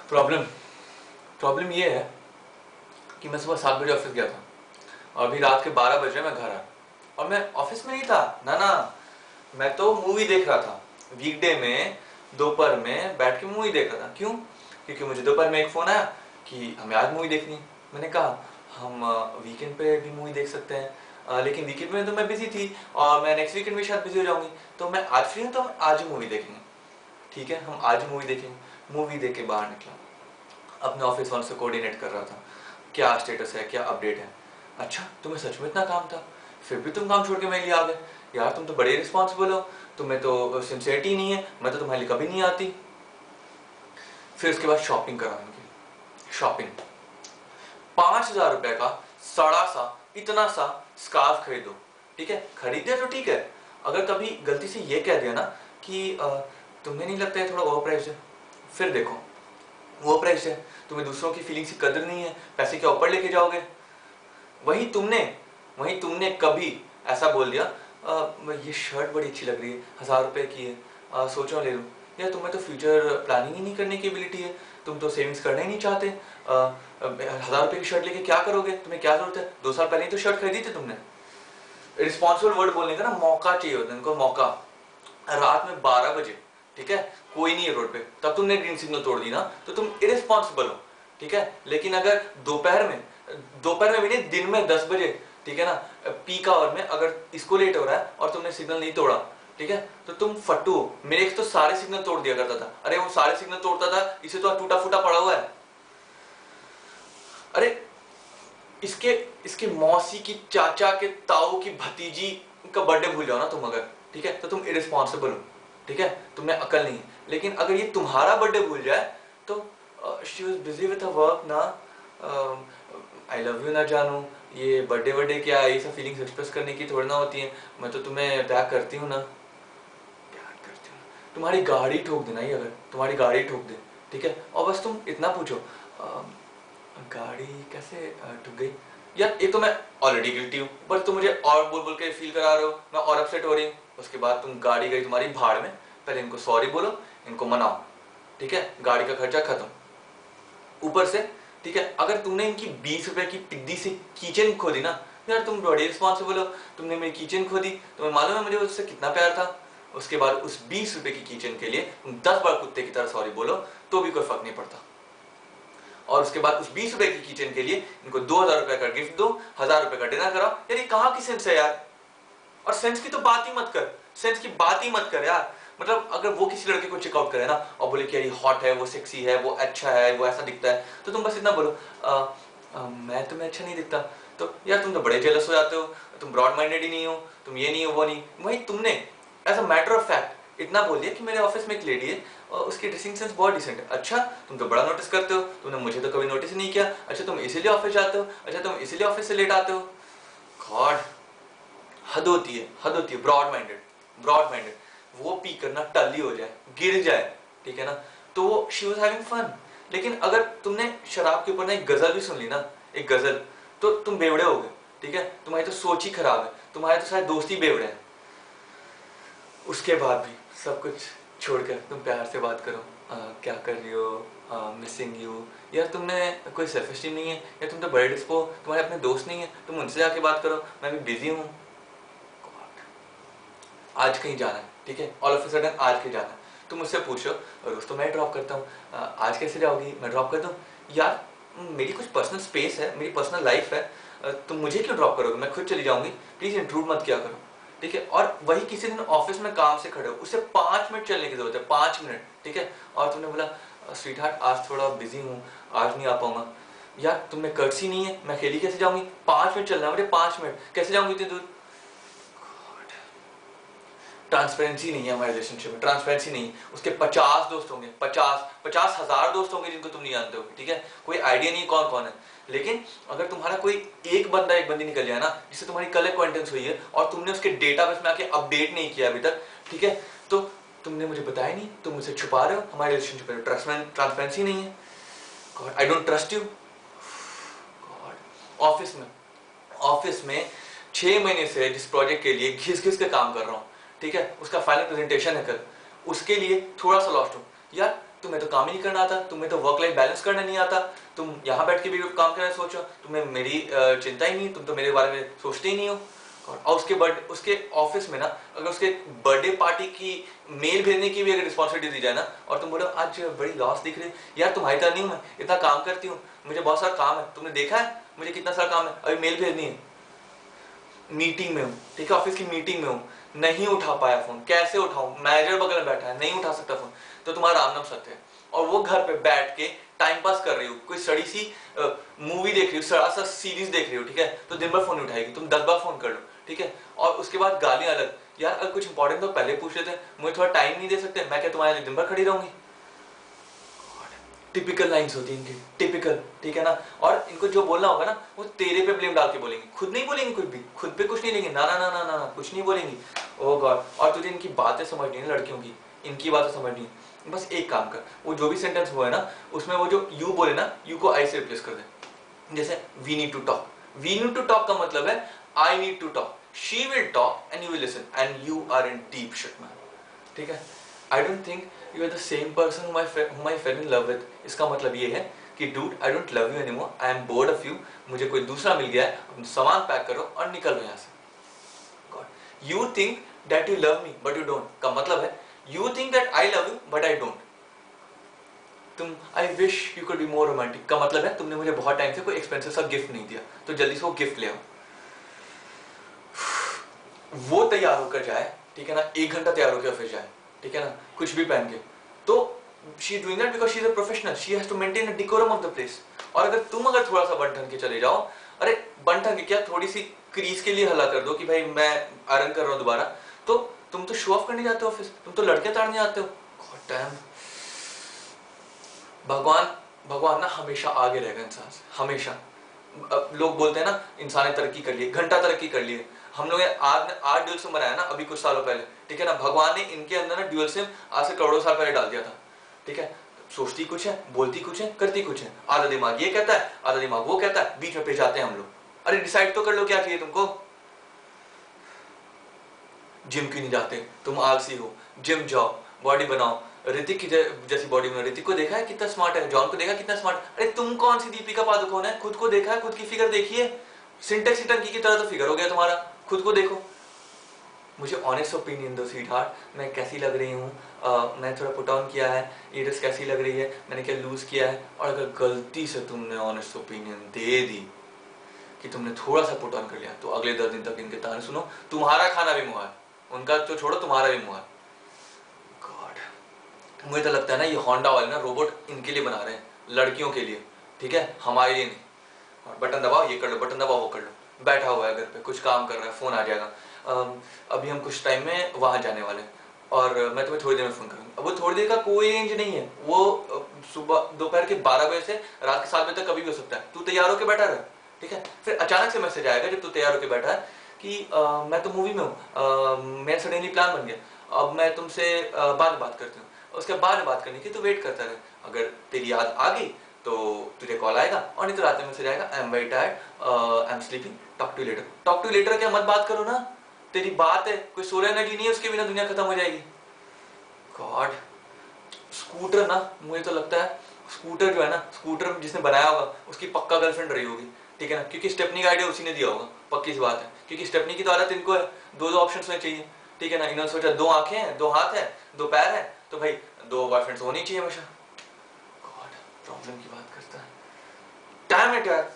Problem problem ये है कि मैं सुबह 7 बजे ऑफिस गया था और अभी रात के 12 बज रहे मैं घर आया और मैं ऑफिस में नहीं था। ना ना, मैं तो मूवी देख रहा था। वीकडे में दोपहर में बैठ के मूवी देख रहा था। क्यों? क्योंकि मुझे दोपहर में एक फ़ोन आया कि हमें आज मूवी देखनी है। मैंने कहा हम वीकेंड पे भी मूवी देख सकते हैं, लेकिन वीकेंड में तो मैं बिजी थी और मैं नेक्स्ट वीकेंड में शायद बिजी हो जाऊंगी, तो मैं आज फ्री हूँ तो हम आज ही मूवी देखेंगे। ठीक है, हम आज मूवी देखेंगे। मूवी देख के बाहर निकला, अपने ऑफिस वालों से कोऑर्डिनेट कर रहा था क्या स्टेटस है, क्या अपडेट है। अच्छा, तुम्हें सच में इतना काम था, फिर भी तुम काम छोड़ के मेरे लिए आ गए। यार तुम तो बड़े रिस्पॉन्सिबल हो, तुम्हें तो सिंसियरिटी नहीं है, मैं तो तुम्हारे लिए कभी नहीं आती। फिर उसके बाद शॉपिंग करा उनकी। शॉपिंग 5,000 रुपए का सड़ा सा इतना सा स्कार्फ खरीदो। ठीक है, खरीदे तो ठीक है, अगर कभी गलती से ये कह दिया ना कि तुम्हें नहीं लगता है थोड़ा ओवर प्राइस है, फिर देखो वो प्राइस है, तुम्हें दूसरों की फीलिंग्स की कदर नहीं है, पैसे के ऊपर लेके जाओगे। वही तुमने वही तुमने कभी ऐसा बोल दिया ये शर्ट बड़ी अच्छी लग रही है, 1,000 रुपए की है, सोचो ले लूं। यार तुम्हें तो फ्यूचर प्लानिंग ही नहीं करने की एबिलिटी है, तुम तो सेविंग्स करना ही नहीं चाहते। 1,000 रुपए की शर्ट लेके क्या करोगे? तुम्हें क्या जरूरत है? 2 साल पहले ही तो शर्ट खरीदी थी तुमने। रिस्पॉन्सिबल वर्ड बोलने का ना मौका चाहिए होता है उनको, मौका। रात में 12 बजे, ठीक है, कोई नहीं है रोड पे, तब तुमने ग्रीन सिग्नल तोड़ दी ना, तो तुम इरेस्पॉन्सिबल हो। ठीक है, लेकिन अगर दोपहर में भी नहीं, दिन में 10 बजे, ठीक है ना, पीक आवर में अगर इसको लेट हो रहा है और तुमने सिग्नल नहीं तोड़ा, ठीक है, तो तुम फट्टू हो। मेरे एक तो सारे सिग्नल तोड़ दिया करता था। अरे वो सारे सिग्नल तोड़ता था, इसे तो टूटा फूटा पड़ा हुआ है। अरे इसके इसके मौसी की, चाचा के ताऊ की भतीजी का बर्थडे भूल जाओ ना तुम अगर, ठीक है, तो तुम इरेस्पॉन्सिबल हो। ठीक है, तुम्हें अकल नहीं है। लेकिन अगर ये तुम्हारा बर्थडे भूल जाए तो she was busy with her work ना, आई लव यू ना जानू, ये बर्थडे क्या है, ये सब फीलिंग्स एक्सप्रेस करने की थोड़ी ना होती है। मैं तो तुम्हें प्यार करती हूँ ना, प्यार करती हूँ। तुम्हारी गाड़ी ठोक देना ही, अगर तुम्हारी गाड़ी ठोक दे, ठीक है, और बस तुम इतना पूछो गाड़ी कैसे ठुक गई। यार एक तो मैं ऑलरेडी गिल्टी हूँ, बस तुम मुझे और बोल बोल के फील करा रहे हो, मैं और अपसेट हो रही हूँ। उसके बाद तुम गाड़ी गई तुम्हारी भाड़ में, पहले इनको सॉरी बोलो, इनको मनाओ, ठीक है, गाड़ी का खर्चा खत्म। ऊपर से, ठीक है, अगर तुमने इनकी 20 रुपए की पिद्दी से किचन खो दी ना, यार तुम बड़े रिस्पॉन्सिबल हो, तुमने मेरी किचन खो दी, तुम्हें मालूम है मुझे उससे कितना प्यार था। उसके बाद उस 20 रुपए की किचन के लिए तुम 10 बार कुत्ते की तरह सॉरी बोलो तो भी कोई फर्क नहीं पड़ता। और उसके बाद उस 20 रुपए की किचन के लिए इनको 2,000 रुपए का गिफ्ट दो, 1,000 रुपए का डिनर कराओ। यार ये कहाँ की सेंस है यार? और सेंस की तो बात ही मत कर, सेंस की बात ही मत कर यार। मतलब अगर वो किसी लड़के को चेकआउट करे ना और बोले कि यार ये हॉट है, वो सेक्सी है, वो अच्छा है, वो ऐसा दिखता है, तो तुम बस इतना बोलो मैं तुम्हें अच्छा नहीं दिखता, तो यार तुम तो बड़े जेलस हो जाते हो, तुम ब्रॉड माइंडेड ही नहीं हो, तुम ये नहीं हो वो नहीं। वही तुमने as a matter of fact इतना बोल दिया कि मेरे ऑफिस में एक लेडी है और उसकी ड्रेसिंग सेंस बहुत डिसेंट है। अच्छा, तुम तो बड़ा नोटिस करते हो, तुमने मुझे तो कभी नोटिस नहीं किया। अच्छा, तुम इसीलिए ऑफिस जाते हो, अच्छा तुम इसीलिए ऑफिस से लेट आते हो। गॉड, हद होती है, हद होती है। Broad minded, broad minded. वो पी करना टल्ली हो जाए, गिर जाए, ठीक है ना, तो वो शी वाज हैविंग फन। लेकिन अगर तुमने शराब के ऊपर ना एक गजल भी सुन ली ना, एक गजल, तो तुम बेवड़े हो गए। ठीक है, तुम्हारी तो सोच ही खराब है, तुम्हारे तो शायद दोस्त ही बेवड़े हैं। उसके बाद भी सब कुछ छोड़कर तुम प्यार से बात करो, क्या कर रही हो, मिसिंग यू। यार तुम्हें कोई सेल्फ एस्टीम नहीं है, या तुम तो बड़े डिस्पो, तुम्हारे अपने दोस्त नहीं है, तुम उनसे जाके बात करो, मैं भी बिजी हूँ। आज कहीं जाना है, ठीक है, ऑल ऑफ अ सडन आज कहीं जाना है, तुम मुझसे पूछो रोज तो मैं ड्रॉप करता हूँ, आज कैसे जाओगी, मैं ड्रॉप कर दूँ। यार मेरी कुछ पर्सनल स्पेस है, मेरी पर्सनल लाइफ है, तुम मुझे क्यों ड्रॉप करोगे, मैं खुद चली जाऊंगी, प्लीज इंट्रूड मत किया करो। ठीक है, और वही किसी दिन ऑफिस में काम से खड़े हो, उससे 5 मिनट चलने की जरूरत है, 5 मिनट, ठीक है, और तुमने बोला स्वीट हार्ट आज थोड़ा बिजी हूँ, आज नहीं आ पाऊंगा। यार तुमने कर्सी नहीं है, मैं खेली कैसे जाऊंगी, 5 मिनट चलना है मुझे, 5 मिनट कैसे जाऊंगी इतनी दूर। ट्रांसपेरेंसी नहीं है हमारे रिलेशनशिप में, ट्रांसपेरेंसी नहीं। उसके 50 दोस्त होंगे, 50,000 दोस्त होंगे जिनको तुम नहीं जानते हो, ठीक है, कोई आइडिया नहीं कौन कौन है। लेकिन अगर तुम्हारा कोई एक बंदा एक बंदी निकल जाए ना जिससे तुम्हारी कल अक्वाइंटेंस हुई है और तुमने उसके डेटाबेस में आके अपडेट नहीं किया अभी तक, ठीक है, तो तुमने मुझे बताया नहीं, तुम मुझसे छुपा रहे हो, हमारे रिलेशनशिप में ट्रांसपेरेंसी नहीं है। God, I don't trust you. God, office में 6 महीने से जिस प्रोजेक्ट के लिए घिस के काम कर रहा हूँ, ठीक है, उसका फाइनल प्रेजेंटेशन है कल, उसके लिए थोड़ा सा लॉस्ट हूँ। यार तुम्हें तो काम ही नहीं करना आता, तुम्हें तो वर्क लाइफ बैलेंस करना नहीं आता, तुम यहाँ बैठ के भी काम करना सोचो, तुम्हें मेरी चिंता ही नहीं, तुम तो मेरे बारे में सोचते ही नहीं हो। और उसके ऑफिस में ना अगर उसके बर्थडे पार्टी की मेल भेजने की भी अगर रिस्पॉन्सिबिलिटी दी जाए ना, और तुम बोलो आज बड़ी लॉस दिख रही है, यार तुम्हारी तरह नहीं हूँ मैं, इतना काम करती हूँ, मुझे बहुत सारा काम है, तुमने देखा है मुझे कितना सारा काम है, अभी मेल भेजनी है, मीटिंग में हूँ, ठीक है, ऑफिस की मीटिंग में हूँ, नहीं उठा पाया फोन, कैसे उठाऊं, मैनेजर बगल में बैठा है, नहीं उठा सकता फोन, तो तुम्हारा राम नाम सत्य है। और वो घर पे बैठ के टाइम पास कर रही हो, कोई सड़ी सी मूवी देख रही हो, सड़ा सा सीरीज देख रही हो, ठीक है, तो दिन भर फोन उठाएगी, तुम 10 बार फोन कर लो, ठीक है, और उसके बाद गालियां अलग, यार अगर कुछ इंपॉर्टेंट तो पहले पूछ लेते, मुझे थोड़ा टाइम नहीं दे सकते, मैं क्या तुम्हारे लिए दिन भर खड़ी रहूंगी। टिपिकल लाइंस होती हैं इनकी, टिपिकल, ठीक है ना। और इनको जो बोलना होगा ना वो तेरे पे ब्लेम डाल के बोलेंगे, खुद नहीं बोलेंगे कुछ भी, खुद पे कुछ नहीं लेंगे, ना ना ना ना ना, ना कुछ नहीं बोलेंगी। ओ गॉड, और तुझे इनकी बातें समझनी है लड़कियों की, इनकी बातें समझनी है, बस एक काम कर, वो जो भी सेंटेंस हुआ है ना उसमें वो जो यू बोले ना, यू को आई से रिप्लेस कर दे। जैसे we need to talk, we need to talk का मतलब है I need to talk, she will talk and you will listen and you are in deep shit man, ठीक है। I don't think you are the same person whom I fell in love with। इसका मतलब ये है कि dude I don't love you anymore, I am board of you, मुझे कोई दूसरा मिल गया है, अपना सामान पैक करो और निकल लो यहाँ से। God, you think that you love me but you don't का मतलब है you think that I love you but I don't. तुम I wish you could be more romantic का मतलब है तुमने मुझे बहुत टाइम से कोई एक्सपेंसिव सा गिफ्ट नहीं दिया, तो जल्दी से वो गिफ्ट ले आओ। वो तैयार होकर जाए, ठीक है ना, 1 घंटा तैयार होकर ऑफिस जाए, ठीक है ना, कुछ भी पहन के, तो she is doing that because she is a professional, she has to maintain a decorum of the place. और अगर तुम थोड़ा सा बन ठन के चले जाओ, अरे बन ठन के क्या, थोड़ी सी क्रीज के लिए हल्ला कर दो कि भाई मैं आयरन कर रहा हूं दोबारा, तो तुम तो शो ऑफ करने जाते हो ऑफिस, तुम तो लड़के ताड़ने जाते हो। गॉड डैम, भगवान ना हमेशा आगे रहेगा इंसान से, हमेशा। लोग बोलते हैं ना इंसान ने तरक्की कर ली, घंटा तरक्की कर ली है, हम लोग आज ड्यूल सिम बनाया ना अभी कुछ सालों पहले, ठीक है ना, भगवान ने इनके अंदर ना ड्यूल सिम आज से करोड़ों साल पहले डाल दिया था, ठीक है। सोचती कुछ है, बोलती कुछ है, करती कुछ है, आधा दिमाग ये कहता है, आधा दिमाग वो कहता है, बीच में पिस जाते हैं हम लोग। अरे डिसाइड तो कर लो क्या चाहिए तुमको। जिम क्यों नहीं जाते, तुम आलसी हो, जिम जाओ, बॉडी बनाओ, ऋतिक की जैसी बॉडी बनाओ। ऋतिक को देखा है कितना स्मार्ट है, जॉन को देखा कितना स्मार्ट, अरे तुम कौन सी दीपिका पादुकोण है, खुद को देखा है, खुद की फिगर देखिए, सिंटेक्स टंकी की तरह तो फिगर हो गया तुम्हारा, खुद को देखो। मुझे ऑनेस्ट ओपिनियन दो स्वीट हार्ट, मैं कैसी लग रही हूँ, मैं थोड़ा पुट ऑन किया है, ये ड्रेस कैसी लग रही है, मैंने क्या लूज किया है। और अगर गलती से तुमने ऑनेस्ट ओपिनियन दे दी कि तुमने थोड़ा सा पुट ऑन कर लिया, तो अगले 10 दिन तक इनके ताने सुनो, तुम्हारा खाना भी मुँह है, उनका तो छोड़ो तुम्हारा भी मुँह है। गॉड, मुझे तो लगता है ना ये होंडा वाले ना रोबोट इनके लिए बना रहे हैं, लड़कियों के लिए, ठीक है, हमारे लिए नहीं। और बटन दबाओ ये कर लो, बटन दबाओ वो कर लो, बैठा हुआ है घर पे कुछ काम कर रहा है, फोन आ जाएगा, अभी हम कुछ टाइम में वहां जाने वाले हैं और मैं तुम्हें थोड़ी देर में फोन करूंगा। अब वो थोड़ी देर का कोई रेंज नहीं है, वो सुबह दोपहर के 12 बजे से रात के 7 बजे तक कभी भी हो सकता है, तू तैयार होकर बैठा रहे, ठीक है। फिर अचानक से मैसेज आएगा जब तू तैयार होकर बैठा है कि मैं तो मूवी में हूँ, मेरा सडनली प्लान बन गया, अब मैं तुमसे बाद में बात करती हूँ। उसके बाद में बात करने की तो वेट करता रहे, अगर तेरी याद आ गई तो तुझे कॉल आएगा, और नहीं तो रात में मैसेज आएगा, I am very tired, I am sleeping, talk to later. Talk to later क्या, मत बात करो ना, तेरी बात है, कोई सोलर एनर्जी नहीं है, उसके बिना दुनिया खत्म हो जाएगी। गॉड, स्कूटर ना, मुझे तो लगता है स्कूटर जो है ना, स्कूटर जिसने बनाया होगा उसकी पक्का गर्लफ्रेंड रही होगी, ठीक है ना, क्योंकि स्टेपनी का आइडिया उसी ने दिया होगा, पक्की सी बात है, क्योंकि स्टेपनी की तो आदत इनको है, 2-2 ऑप्शन में चाहिए, ठीक है ना। इन्होंने सोचा 2 आंखें हैं, 2 हाथ है, 2 पैर है, तो भाई 2 बॉयफ्रेंड्स होनी चाहिए हमेशा। गॉड, प्रॉब्लम की बात करता है, डैम इट यार।